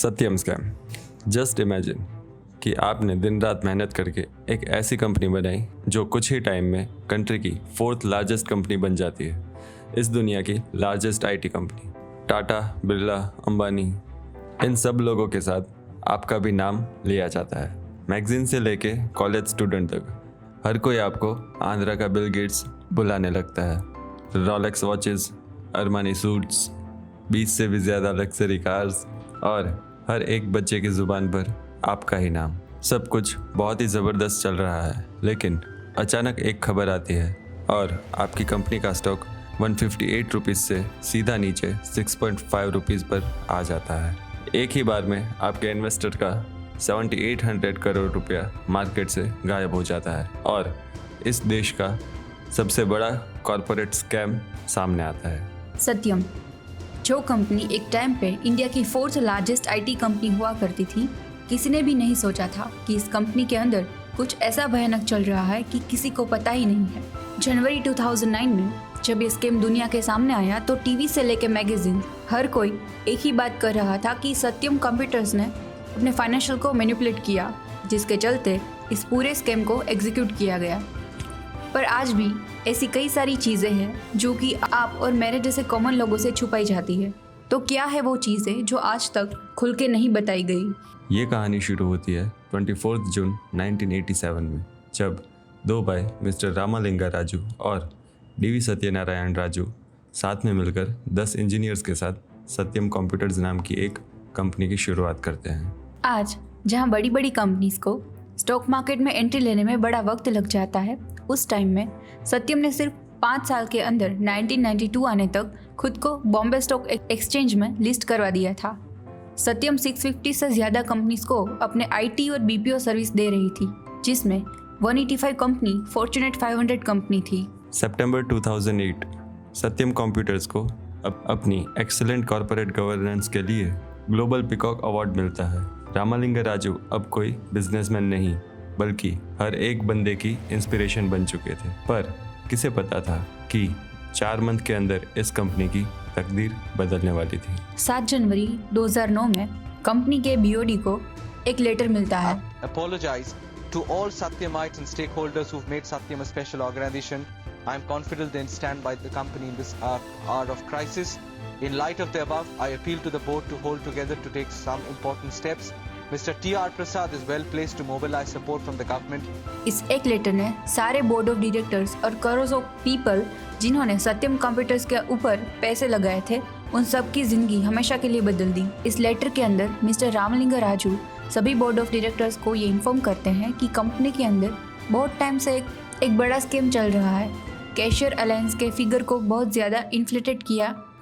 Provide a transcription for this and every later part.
सत्यम scam. Just imagine कि आपने दिन रात मेहनत करके एक ऐसी कंपनी बनाई जो कुछ ही टाइम में कंट्री की 4th लार्जेस्ट कंपनी बन जाती है। इस दुनिया की largest IT company. Tata, Birla, Ambani, इन सब लोगों के साथ आपका भी नाम लिया जाता है। मैगजीन से लेके कॉलेज स्टूडेंट तक हर कोई आपको आंध्रा का बिल गेट्स बुलाने लगता है। रोलेक्स वॉचेस, अरमानी सूट्स, 20 से भी ज़्यादा लग्जरी कार्स और हर एक बच्चे की ज़ुबान पर आपका ही नाम। सब कुछ बहुत ही ज़बरदस्त चल रहा है, लेकिन अचानक एक खबर आती है और आपकी कंपनी का स्टॉक 158 रुपीज़ से सीधा नीचे 6.5 रुपीज़ पर आ जाता है। एक ही बार में आपके इन्वेस्टर का 7800 करोड़ रुपया मार्केट से गायब हो जाता है और इस देश का सबसे बड़ा कॉरपोरेट स्कैम सामने आता है। सत्यम, जो कंपनी एक टाइम पे इंडिया की 4th लार्जेस्ट आईटी कंपनी हुआ करती थी, किसी ने भी नहीं सोचा था कि इस कंपनी के अंदर कुछ ऐसा भयानक चल रहा है कि किसी को पता ही नहीं है। जनवरी 2009 में जब ये स्कैम दुनिया के सामने आया तो टीवी से लेकर मैगजीन हर कोई एक ही बात कर रहा था कि सत्यम कंप्यूटर्स ने अपने फाइनेंशियल को मैनिपुलेट किया, जिसके चलते इस पूरे स्कैम को एग्जीक्यूट किया गया। पर आज भी ऐसी कई सारी चीज़ें हैं जो कि आप और मेरे जैसे कॉमन लोगों से छुपाई जाती है। तो क्या है वो चीज़ें जो आज तक खुल के नहीं बताई गई? ये कहानी शुरू होती है 24 जून 1987 में, जब दो भाई मिस्टर रामालिंगा राजू और डीवी सत्यनारायण राजू साथ में मिलकर 10 इंजीनियर्स के साथ सत्यम कंप्यूटर्स नाम की एक कंपनी की शुरुआत करते हैं। आज जहां बड़ी बड़ी कंपनीज को स्टॉक मार्केट में एंट्री लेने में बड़ा वक्त लग जाता है, उस टाइम में सत्यम ने सिर्फ 5 साल के अंदर 1992 आने तक खुद को बॉम्बे स्टॉक एक्सचेंज में लिस्ट करवा दिया था। सत्यम 650 से ज़्यादा कंपनीज को अपने आईटी और बीपीओ सर्विस दे रही थी, जिसमें 185 कंपनी फॉर्च्यूनेट 500 कंपनी थी। सितंबर 2008 सत्यम कंप्यूटर्स को अपनी एक्सीलेंट कॉर्पोरेट गवर्नेंस के लिए ग्लोबल पीकॉक अवार्ड मिलता है। रामालिंगा राजू अब कोई बिजनेसमैन नहीं, बल्कि हर एक बंदे की इंस्पिरेशन बन चुके थे। पर किसे पता था कि 4 मंथ के अंदर इस कंपनी की तकदीर बदलने वाली थी। 7 जनवरी 2009 में कंपनी के बीओडी को एक लेटर मिलता है। Apologize to all Satyamites and stakeholders who've made Satyam a special organization. I am confident they stand by the company in this hour of crisis. In light of the above, I appeal to the board to hold together to take some important steps. Mr. T.R. Prasad is well placed to mobilize support from the government. इस एक letter ने सारे board of directors और करोड़ों of people जिन्होंने सत्यम computers के ऊपर पैसे लगाए थे, उन सब की जिंदगी हमेशा के लिए बदल दी। इस लेटर के अंदर मिस्टर रामलिंगा राजू सभी बोर्ड ऑफ डायरेक्टर्स को ये इन्फॉर्म करते हैं कि कंपनी के अंदर बहुत टाइम से एक बड़ा स्कीम चल रहा है। कैशियर अलायंस के फिगर को बहुत ज़्यादा इन्फ्लेटेड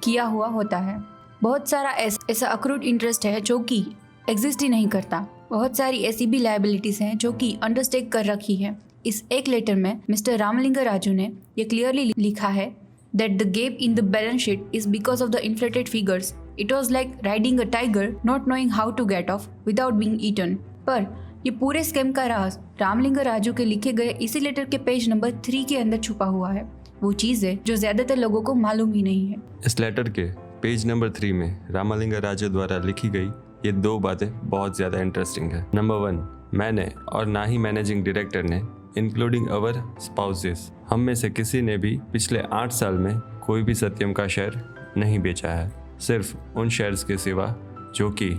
किया हुआ होता है। बहुत सारा ऐसा अक्रूड इंटरेस्ट है जो कि एग्जिस्ट ही नहीं करता। बहुत सारी ऐसी भी लायबिलिटीज़ हैं जो कि अंडरस्टेक कर रखी है। इस एक लेटर में मिस्टर रामलिंगा राजू ने ये क्लियरली लिखा है that the gap in the balance sheet is because of the inflated figures. It was like riding a tiger not knowing how to get off without being eaten. पर ये पूरे scam का राज रामलिंगा राजू के लिखे गए इसी लेटर के पेज नंबर 3 के अंदर छुपा हुआ है। वो चीज़ है जो ज़्यादातर लोगों को मालूम ही नहीं है। इस लेटर के पेज नंबर 3 में रामालिंगा राजू द्वारा लिखी गई ये 2 बातें बहुत ज़्यादा इंटरेस्टिंग है। नंबर 1, मैंने और ना ही मैनेजिंग डायरेक्टर ने इंक्लूडिंग अवर स्पाउसेस, हम में से किसी ने भी पिछले 8 साल में कोई भी सत्यम का शेयर नहीं बेचा है, सिर्फ उन शेयर्स के सिवा जो कि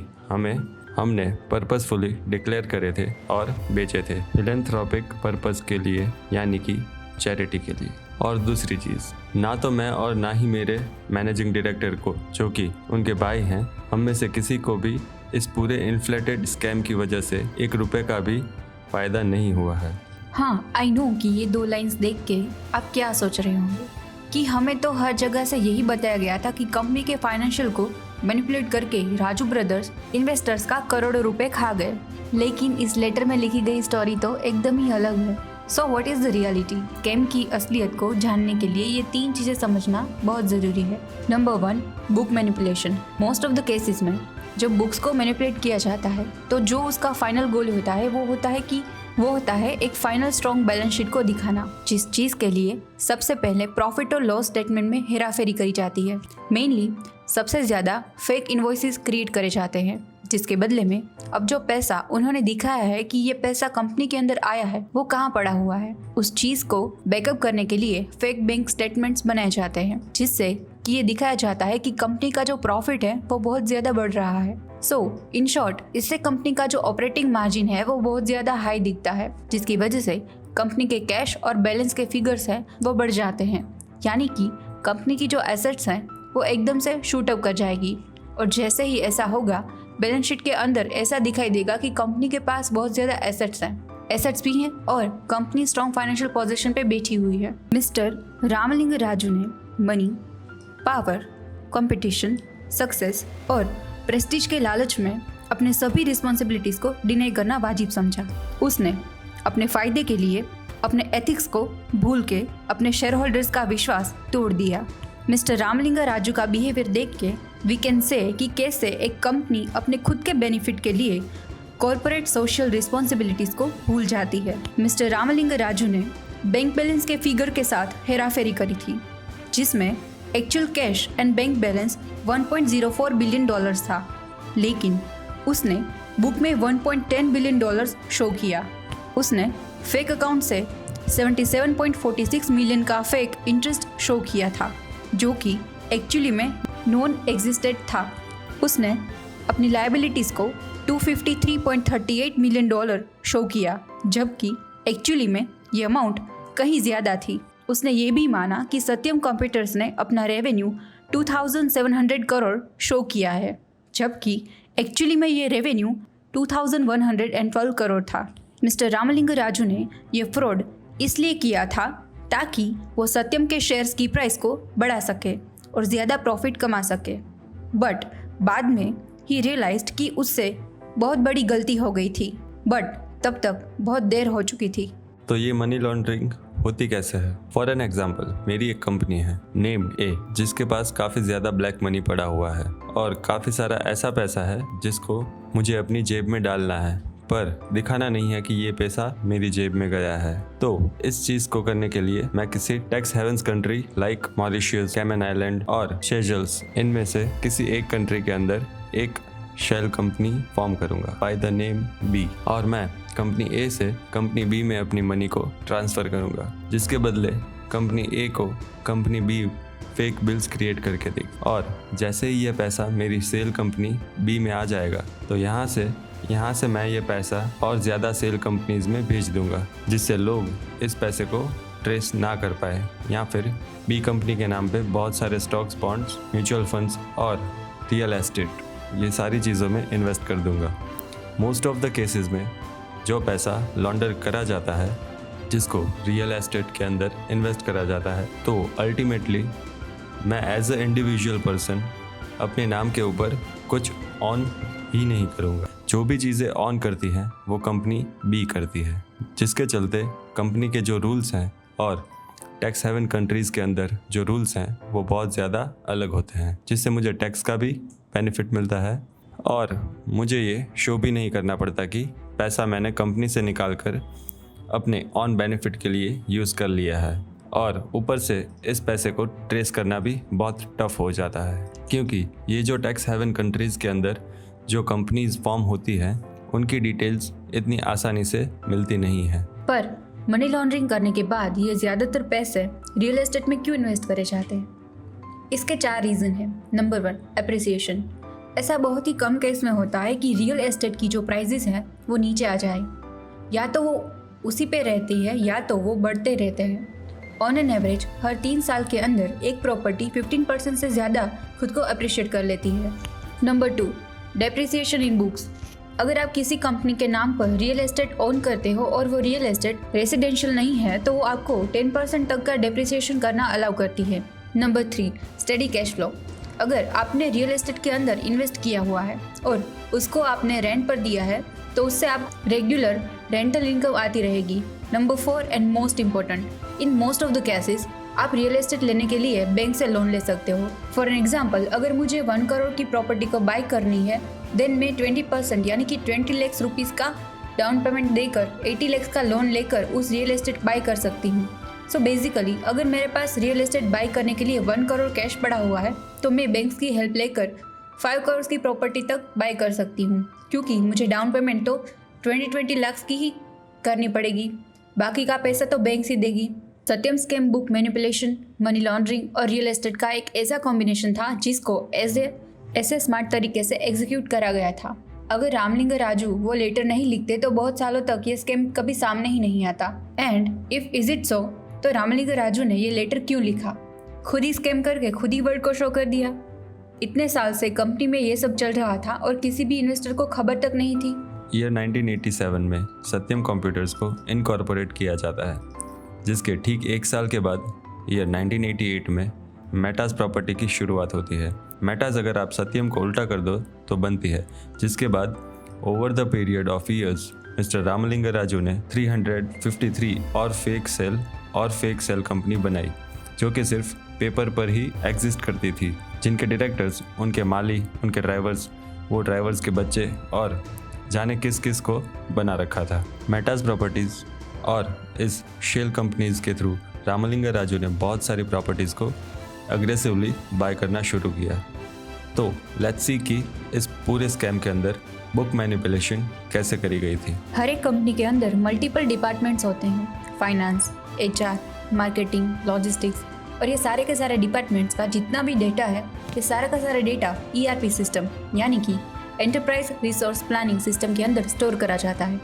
हमने पर्पसफुली डिक्लेयर करे थे और बेचे थे फिलैंथ्रोपिक पर्पस के लिए, यानी कि चैरिटी के लिए। और दूसरी चीज़, ना तो मैं और ना ही मेरे मैनेजिंग डायरेक्टर को, जो कि उनके भाई हैं, हम में से किसी को भी इस पूरे इन्फ्लेटेड स्कैम की वजह से 1 रुपये का भी फ़ायदा नहीं हुआ है। हाँ, आई नो कि ये 2 लाइंस देख के आप क्या सोच रहे होंगे कि हमें तो हर जगह से यही बताया गया था कि कंपनी के फाइनेंशियल को मैनिपुलेट करके राजू ब्रदर्स इन्वेस्टर्स का करोड़ों रुपए खा गए। लेकिन इस लेटर में लिखी गई स्टोरी तो एकदम ही अलग है। So what is the reality? Scam की असलियत को जानने के लिए ये 3 चीज़ें समझना बहुत ज़रूरी है। Number 1, book manipulation. Most of the cases में जब बुक्स को मैनिपुलेट किया जाता है तो जो उसका फाइनल गोल होता है वो होता है एक फाइनल स्ट्रॉन्ग बैलेंस शीट को दिखाना, जिस चीज़ के लिए सबसे पहले प्रॉफिट और लॉस स्टेटमेंट में हेराफेरी करी जाती है। मेनली सबसे ज़्यादा फेक इन्वॉइसेस क्रिएट करे जाते हैं, जिसके बदले में अब जो पैसा उन्होंने दिखाया है कि ये पैसा कंपनी के अंदर आया है वो कहाँ पड़ा हुआ है, उस चीज को बैकअप करने के लिए फेक बैंक स्टेटमेंट्स बनाए जाते हैं, जिससे कि ये दिखाया जाता है कि कंपनी का जो प्रॉफिट है वो बहुत ज्यादा बढ़ रहा है। सो इन शॉर्ट, इससे कंपनी का जो ऑपरेटिंग मार्जिन है वो बहुत ज्यादा हाई दिखता है, जिसकी वजह से कंपनी के कैश और बैलेंस के फिगर्स हैं वो बढ़ जाते हैं। यानी कि कंपनी की जो एसेट्स हैं वो एकदम से शूट अप कर जाएगी, और जैसे ही ऐसा होगा बैलेंस शीट के अंदर ऐसा दिखाई देगा कि कंपनी के पास बहुत ज़्यादा एसेट्स भी हैं और कंपनी स्ट्रॉन्ग फाइनेंशियल पोजीशन पे बैठी हुई है। मिस्टर रामलिंग राजू ने मनी, पावर, कंपटीशन, सक्सेस और प्रेस्टीज के लालच में अपने सभी रिस्पॉन्सिबिलिटीज़ को डिनाई करना वाजिब समझा। उसने अपने फ़ायदे के लिए अपने एथिक्स को भूल के अपने शेयर होल्डर्स का विश्वास तोड़ दिया। मिस्टर रामलिंगा राजू का बिहेवियर देख के वी कैन से कि कैसे एक कंपनी अपने खुद के बेनिफिट के लिए कॉर्पोरेट सोशल रिस्पॉन्सिबिलिटीज़ को भूल जाती है। मिस्टर रामलिंगा राजू ने बैंक बैलेंस के फिगर के साथ हेराफेरी करी थी, जिसमें actual cash and bank balance $1.04 billion था, लेकिन उसने बुक में $1.10 बिलियन शो किया। उसने फेक अकाउंट से 77.46 मिलियन का फेक इंटरेस्ट शो किया था, जो कि एक्चुअली में नॉन एग्जिस्टेड था। उसने अपनी लायबिलिटीज़ को $253.38 मिलियन शो किया, जबकि एक्चुअली में ये अमाउंट कहीं ज़्यादा थी। उसने ये भी माना कि सत्यम कंप्यूटर्स ने अपना रेवेन्यू 2700 करोड़ शो किया है, जबकि एक्चुअली में ये रेवेन्यू 2112 करोड़ था। मिस्टर रामलिंग राजू ने यह फ्रॉड इसलिए किया था ताकि वो सत्यम के शेयर्स की प्राइस को बढ़ा सके और ज़्यादा प्रॉफिट कमा सके, बट बाद में ही रियलाइज्ड कि उससे बहुत बड़ी गलती हो गई थी, बट तब तक बहुत देर हो चुकी थी। तो ये मनी लॉन्ड्रिंग होती कैसे है? फॉर एन एग्जाम्पल, मेरी एक कंपनी है नेम्ड ए, जिसके पास काफ़ी ज़्यादा ब्लैक मनी पड़ा हुआ है और काफ़ी सारा ऐसा पैसा है जिसको मुझे अपनी जेब में डालना है, पर दिखाना नहीं है कि ये पैसा मेरी जेब में गया है। तो इस चीज़ को करने के लिए मैं किसी tax havens country like Mauritius, Cayman island और सेशल्स, इनमें से किसी एक कंट्री के अंदर एक शेल कंपनी फॉर्म करूंगा बाय द नेम बी, और मैं कंपनी ए से कंपनी बी में अपनी मनी को ट्रांसफ़र करूंगा, जिसके बदले कंपनी ए को company B fake bills create करके देगी, और जैसे ही ये पैसा मेरी सेल कंपनी बी में आ जाएगा तो यहाँ से मैं ये पैसा और ज़्यादा सेल कंपनीज में भेज दूंगा, जिससे लोग इस पैसे को ट्रेस ना कर पाए, या फिर बी कंपनी के नाम पे बहुत सारे स्टॉक्स, बॉन्ड्स, म्यूचुअल फंड्स और रियल एस्टेट, ये सारी चीज़ों में इन्वेस्ट कर दूंगा। मोस्ट ऑफ द केसेस में जो पैसा लॉन्डर करा जाता है, जिसको रियल एस्टेट के अंदर इन्वेस्ट करा जाता है, तो अल्टीमेटली मैं एज अ इंडिविजुअल पर्सन अपने नाम के ऊपर कुछ ऑन ही नहीं करूँगा। जो भी चीज़ें ऑन करती हैं वो कंपनी बी करती है, जिसके चलते कंपनी के जो रूल्स हैं और टैक्स हेवन कंट्रीज़ के अंदर जो रूल्स हैं वो बहुत ज़्यादा अलग होते हैं, जिससे मुझे टैक्स का भी बेनिफिट मिलता है और मुझे ये शो भी नहीं करना पड़ता कि पैसा मैंने कंपनी से निकाल कर अपने ऑन बेनिफिट के लिए यूज़ कर लिया है, और ऊपर से इस पैसे को ट्रेस करना भी बहुत टफ हो जाता है, क्योंकि ये जो टैक्स हेवन कंट्रीज़ के अंदर जो कंपनीज फॉर्म होती हैं उनकी डिटेल्स इतनी आसानी से मिलती नहीं है। पर मनी लॉन्ड्रिंग करने के बाद ये ज़्यादातर पैसे रियल एस्टेट में क्यों इन्वेस्ट करे जाते हैं? इसके 4 रीज़न हैं। Number 1, appreciation. ऐसा बहुत ही कम केस में होता है कि रियल एस्टेट की जो प्राइजेस हैं वो नीचे आ जाए, या तो वो उसी पे रहती है या तो वो बढ़ते रहते हैं। ऑन एन एवरेज हर 3 साल के अंदर एक प्रॉपर्टी 15% से ज़्यादा खुद को अप्रिशिएट कर लेती है। नंबर 2, डेप्रिसिएशन इन बुक्स। अगर आप किसी कंपनी के नाम पर रियल एस्टेट ओन करते हो और वो रियल एस्टेट रेसिडेंशियल नहीं है तो वो आपको 10% तक का डेप्रिसिएशन करना अलाउ करती है। Number 3, steady cash flow. अगर आपने रियल एस्टेट के अंदर इन्वेस्ट किया हुआ है और उसको आपने रेंट पर दिया है तो उससे आप रेगुलर रेंटल इनकम आती रहेगी। Number 4 and most important, in most of the cases आप रियल एस्टेट लेने के लिए बैंक से लोन ले सकते हो। फॉर एन एग्जाम्पल, अगर मुझे 1 करोड़ की प्रॉपर्टी को बाय करनी है, देन मैं 20% यानी कि 20 लाख रुपीज़ का डाउन पेमेंट देकर 80 लाख का लोन लेकर उस रियल एस्टेट बाय कर सकती हूँ। सो बेसिकली अगर मेरे पास रियल एस्टेट बाय करने के लिए 1 करोड़ कैश पड़ा हुआ है तो मैं बैंक की हेल्प लेकर 5 करोड़ की प्रॉपर्टी तक बाय कर सकती हूँ, क्योंकि मुझे डाउन पेमेंट तो 20 लाख की ही करनी पड़ेगी, बाकी का पैसा तो बैंक से देगी। Satyam scam book manipulation, money laundering और रियल एस्टेट का एक ऐसा कॉम्बिनेशन था जिसको ऐसे स्मार्ट तरीके से एग्जीक्यूट करा गया था। अगर रामलिंग राजू वो लेटर नहीं लिखते तो बहुत सालों तक ये स्कैम कभी सामने ही नहीं आता। And if is it so, तो रामलिंग राजू ने ये लेटर क्यों लिखा? खुद ही स्कैम करके खुद ही वर्ल्ड को शो कर दिया। इतने साल से कंपनी में ये सब चल रहा था और किसी भी इन्वेस्टर को खबर तक नहीं थी। ईयर 1987 में सत्यम कंप्यूटर्स को इनकॉर्पोरेट किया जाता है, जिसके ठीक 1 साल के बाद ईयर 1988 में मेटास प्रॉपर्टी की शुरुआत होती है। मेटास अगर आप सत्यम को उल्टा कर दो तो बनती है, जिसके बाद over the period of years mister Ramalinga Raju ने 353 और फेक सेल कंपनी बनाई, जो कि सिर्फ पेपर पर ही एग्जिस्ट करती थी, जिनके डायरेक्टर्स, उनके माली, उनके ड्राइवर्स, वो ड्राइवर्स के बच्चे और जाने किस किस को बना रखा था। मेटास प्रॉपर्टीज़ और इस शेल कंपनीज के थ्रू रामलिंग राजू ने बहुत सारी प्रॉपर्टीज़ को अग्रेसिवली बाय करना शुरू किया। तो लेट्स सी कि इस पूरे स्कैम के अंदर बुक मैनिपुलेशन कैसे करी गई थी। हर एक कंपनी के अंदर मल्टीपल डिपार्टमेंट्स होते हैं, फाइनेंस, HR, मार्केटिंग, लॉजिस्टिक्स, और ये सारे के सारे डिपार्टमेंट्स का जितना भी डेटा है, ये सारा का सारा डेटा ERP सिस्टम यानी कि एंटरप्राइज रिसोर्स प्लानिंग सिस्टम के अंदर स्टोर करा जाता है।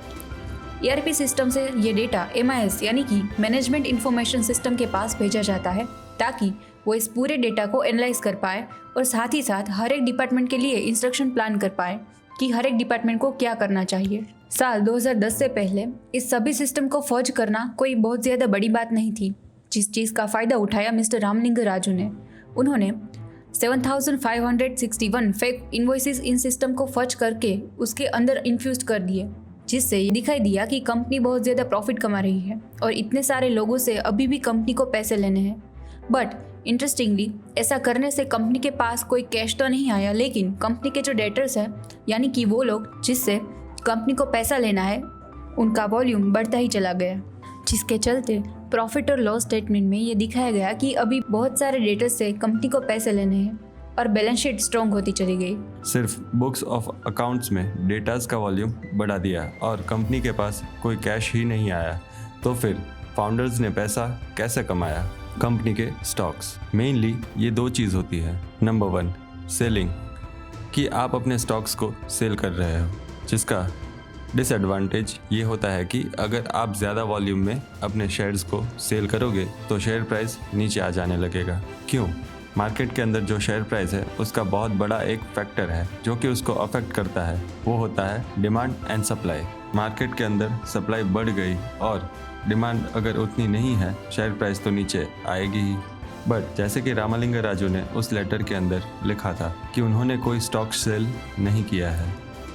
ERP सिस्टम से ये डेटा MIS यानी कि मैनेजमेंट इंफॉर्मेशन सिस्टम के पास भेजा जाता है, ताकि वो इस पूरे डेटा को एनालाइज कर पाए और साथ ही साथ हर एक डिपार्टमेंट के लिए इंस्ट्रक्शन प्लान कर पाए कि हर एक डिपार्टमेंट को क्या करना चाहिए। साल 2010 से पहले इस सभी सिस्टम को फौज करना कोई बहुत ज़्यादा बड़ी बात नहीं थी। जिस चीज़ का फ़ायदा उठाया मिस्टर रामलिंग राजू ने, उन्होंने 7561 फेक इन्वॉइसेस इन सिस्टम को फर्ज करके उसके अंदर इन्फ्यूज कर दिए, जिससे ये दिखाई दिया कि कंपनी बहुत ज़्यादा प्रॉफिट कमा रही है और इतने सारे लोगों से अभी भी कंपनी को पैसे लेने हैं। बट इंटरेस्टिंगली, ऐसा करने से कंपनी के पास कोई कैश तो नहीं आया, लेकिन कंपनी के जो डेटर्स हैं, यानी कि वो लोग जिससे कंपनी को पैसा लेना है, उनका वॉल्यूम बढ़ता ही चला गया, जिसके चलते प्रॉफिट और लॉस स्टेटमेंट में ये दिखाया गया कि अभी बहुत सारे डेटर्स से कंपनी को पैसे लेने हैं और बैलेंस शीट स्ट्रॉन्ग होती चली गई। सिर्फ बुक्स ऑफ अकाउंट्स में डेटास का वॉल्यूम बढ़ा दिया और कंपनी के पास कोई कैश ही नहीं आया, तो फिर फाउंडर्स ने पैसा कैसे कमाया? कंपनी के स्टॉक्स। मेनली ये 2 चीज़ होती है। नंबर 1 सेलिंग, कि आप अपने स्टॉक्स को सेल कर रहे हो, जिसका डिसएडवांटेज ये होता है कि अगर आप ज़्यादा वॉल्यूम में अपने शेयर्स को सेल करोगे तो शेयर प्राइस नीचे आ जाने लगेगा। क्यों? मार्केट के अंदर जो शेयर प्राइस है उसका बहुत बड़ा एक फैक्टर है जो कि उसको अफेक्ट करता है, वो होता है डिमांड एंड सप्लाई। मार्केट के अंदर सप्लाई बढ़ गई और डिमांड अगर उतनी नहीं है, शेयर प्राइस तो नीचे आएगी ही। बट जैसे कि रामलिंग राजू ने उस लेटर के अंदर लिखा था कि उन्होंने कोई स्टॉक सेल नहीं किया है,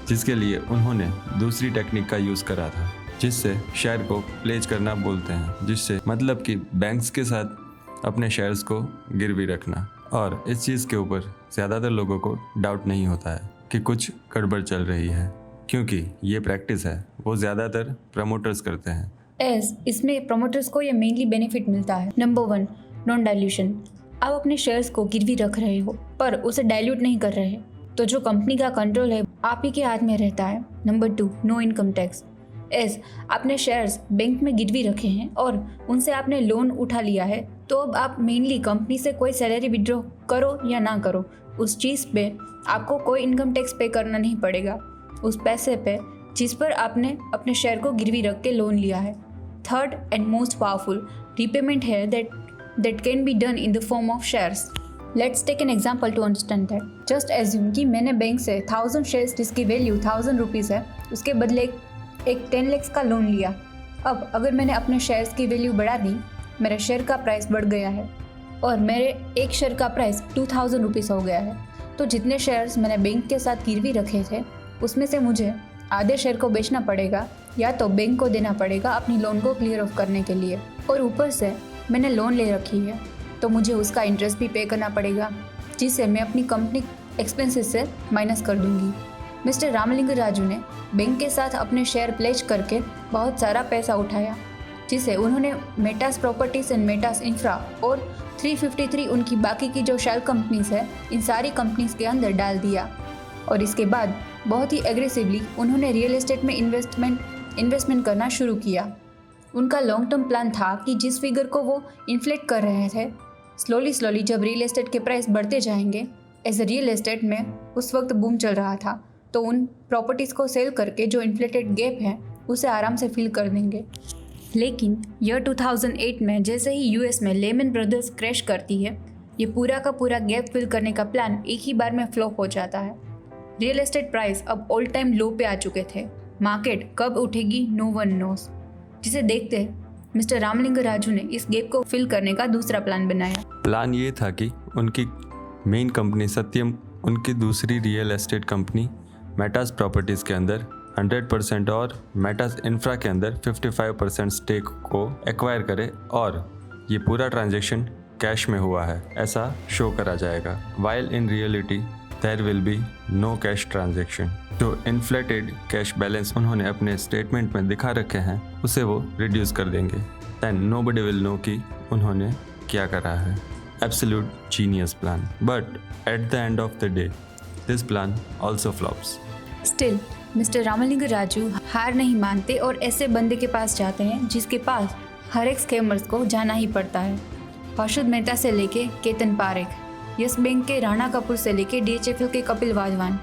जिसके लिए उन्होंने दूसरी टेक्निक का यूज़ करा था, जिससे शेयर को प्लेज करना बोलते हैं, जिससे मतलब कि बैंक्स के साथ अपने शेयर्स को गिरवी रखना। और इस चीज़ के ऊपर ज़्यादातर लोगों को डाउट नहीं होता है कि कुछ गड़बड़ चल रही है, क्योंकि ये प्रैक्टिस है वो ज़्यादातर प्रमोटर्स करते हैं। इसमें प्रमोटर्स को ये मेनली बेनिफिट मिलता है। Number 1 non dilution. आप अपने शेयर्स को गिरवी रख रहे हो पर उसे डाइल्यूट नहीं कर रहे, तो जो कंपनी का कंट्रोल है आप ही के हाथ में रहता है। Number 2 no income tax. आपने शेयर्स बैंक में गिरवी रखे हैं और उनसे आपने लोन उठा लिया है, तो अब आप मेनली कंपनी से कोई सैलरी विड्रॉ करो या ना करो, उस चीज़ पे आपको कोई इनकम टैक्स पे करना नहीं पड़ेगा, उस पैसे पे जिस पर आपने अपने शेयर को गिरवी रख के लोन लिया है। Third and most powerful repayment है that can be done in the form of shares. Let's take an example to understand that. Just assume कि मैंने बैंक से 1000 शेयर्स जिसकी वैल्यू 1000 रुपीज़ है, उसके बदले एक 10 लाख का लोन लिया। अब अगर मैंने अपने शेयर्स की वैल्यू बढ़ा दी, मेरे शेयर का प्राइस बढ़ गया है और मेरे एक शेयर का प्राइस 2000 रुपीज़ हो गया है, तो जितने शेयर्स मैंने बैंक के साथ गिरवी रखे थे उसमें से मुझे आधे शेयर को बेचना पड़ेगा या तो बैंक को देना पड़ेगा अपनी लोन को क्लियर ऑफ करने के लिए। और ऊपर से मैंने लोन ले रखी है तो मुझे उसका इंटरेस्ट भी पे करना पड़ेगा, जिसे मैं अपनी कंपनी एक्सपेंसेस से माइनस कर दूंगी। मिस्टर रामलिंग राजू ने बैंक के साथ अपने शेयर प्लेज करके बहुत सारा पैसा उठाया, जिसे उन्होंने Metas properties and Metas infra और 353 उनकी बाकी की जो शेल कंपनीज है इन सारी कंपनीज के अंदर डाल दिया और इसके बाद बहुत ही एग्रेसिवली उन्होंने रियल एस्टेट में इन्वेस्टमेंट करना शुरू किया। उनका लॉन्ग टर्म प्लान था कि जिस फिगर को वो इन्फ्लेट कर रहे थे, स्लोली जब रियल एस्टेट के प्राइस बढ़ते जाएंगे, एज ए रियल एस्टेट में उस वक्त बूम चल रहा था, तो उन प्रॉपर्टीज़ को सेल करके जो इन्फ्लेटेड गैप है उसे आराम से फिल कर देंगे। लेकिन ईयर 2008 में जैसे ही यूएस में लेमन ब्रदर्स क्रैश करती है, ये पूरा का पूरा गैप फिल करने का प्लान एक ही बार में फ्लॉप हो जाता है। रियल एस्टेट प्राइस अब ऑल टाइम लो पे आ चुके थे। मार्केट कब उठेगी नो वन नोस। जिसे देखते मिस्टर रामलिंग राजू ने इस गैप को फिल करने का दूसरा प्लान बनाया। प्लान ये था कि उनकी मेन कंपनी सत्यम उनकी दूसरी real estate company Metas properties के अंदर 100% और मेटास इंफ्रा के अंदर 55% स्टेक को एक्वायर करे और ये पूरा ट्रांजैक्शन कैश में हुआ है ऐसा शो करा जाएगा। While in reality there will be no cash transaction. जो इन्फ्लेटेड कैश बैलेंस उन्होंने अपने स्टेटमेंट में दिखा रखे हैं उसे वो रिड्यूस कर देंगे। देन नोबडी विल नो कि उन्होंने क्या करा है। Absolute genius plan, but at the end of the day this plan also flops. Still mister Ramalinga Raju हार नहीं मानते और ऐसे बंदे के पास जाते हैं जिसके पास हर एक स्कैमर्स को जाना ही पड़ता है। हर्षद मेहता से लेके केतन पारेख, यस बैंक के राणा कपूर से लेके DHFL के कपिल वाधवान,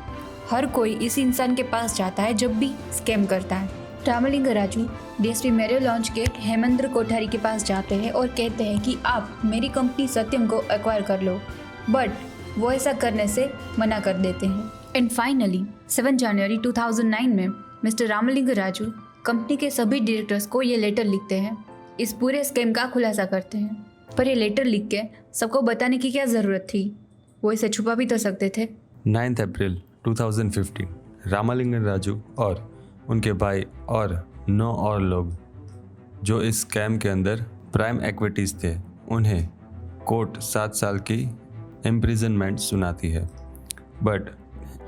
हर कोई इस इंसान के पास जाता है जब भी स्कैम करता है। रामलिंग राजू DSP मेरे लॉन्च के हेमेंद्र कोठारी के पास जाते हैं और कहते हैं कि आप मेरी कंपनी सत्यम को एक्वायर कर लो, बट वो ऐसा करने से मना कर देते हैं। एंड फाइनली 7 जनवरी 2009 में मिस्टर रामलिंग राजू कंपनी के सभी डायरेक्टर्स को ये लेटर लिखते हैं, इस पूरे स्कैम का खुलासा करते हैं। पर ये लेटर लिख के सबको बताने की क्या ज़रूरत थी, वो इसे छुपा भी तो सकते थे। 9 अप्रैल 2015 रामलिंगन राजू और उनके भाई और 9 और लोग जो इस स्कैम के अंदर प्राइम इक्विटीज़ थे, उन्हें कोर्ट 7 साल की इम्प्रिजनमेंट सुनाती है। बट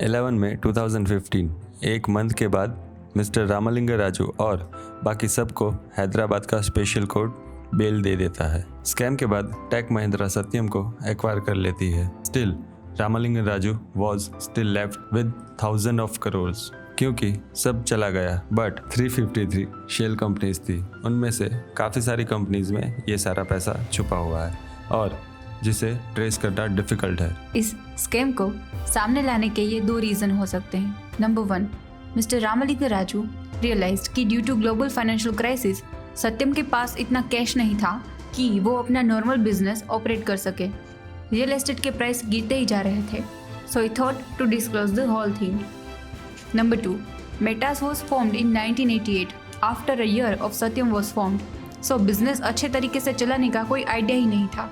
11 मई 2015 एक मंथ के बाद मिस्टर रामलिंग राजू और बाकी सबको हैदराबाद का स्पेशल कोर्ट बेल दे देता है। स्कैम के बाद टेक महिंद्रा सत्यम को एक्वायर कर लेती है। Still Ramalinga Raju was still left with 1000 of crores, क्योंकि सब चला गया बट 353 शेल कंपनीज थी, उनमें से काफ़ी सारी कंपनीज में ये सारा पैसा छुपा हुआ है और जिसे ट्रेस करना डिफिकल्ट है। इस स्कैम को सामने लाने के ये 2 रीज़न हो सकते हैं। Number 1, mister Ramalinga Raju realised कि due to global financial crisis Satyam के पास इतना कैश नहीं था कि वो अपना नॉर्मल बिजनेस ऑपरेट कर सके। रियल एस्टेट के प्राइस गिरते ही जा रहे थे, so he thought to disclose the whole thing. Number 2, Maytas was formed in 1988 after a year of Satyam was formed, so business अच्छे तरीके से चलाने का कोई आइडिया ही नहीं था।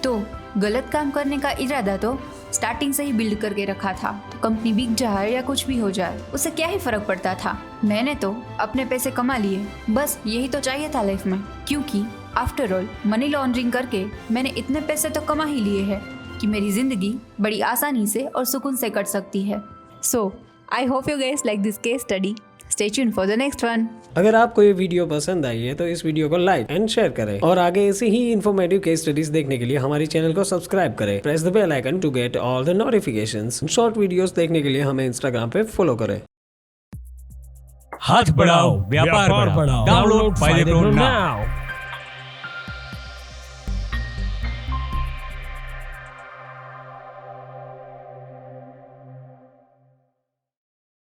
तो गलत काम करने का इरादा तो स्टार्टिंग से ही बिल्ड करके रखा था, तो कंपनी बिक जाए या कुछ भी हो जाए उससे क्या ही फर्क पड़ता था। मैंने तो अपने पैसे कमा लिए, बस यही तो चाहिए था लाइफ में, क्योंकि आफ्टर ऑल मनी लॉन्ड्रिंग करके मैंने इतने पैसे तो कमा ही लिए हैं कि मेरी जिंदगी बड़ी आसानी से और सुकून से कट सकती है। So I hope you guys like this case study. Stay tuned for the next one. अगर आपको ये वीडियो पसंद आई है तो इस वीडियो को लाइक एंड शेयर करें और आगे ऐसे ही इन्फॉर्मेटिव केस स्टडीज देखने के लिए हमारे चैनल को सब्सक्राइब करें। Press the bell icon to get all the notifications. Short videos देखने के लिए हमें इंस्टाग्राम पे फॉलो करें। हाथ बढ़ाओ, व्यापार बढ़ाओ। डाउनलोड फायदे प्रो नाउ।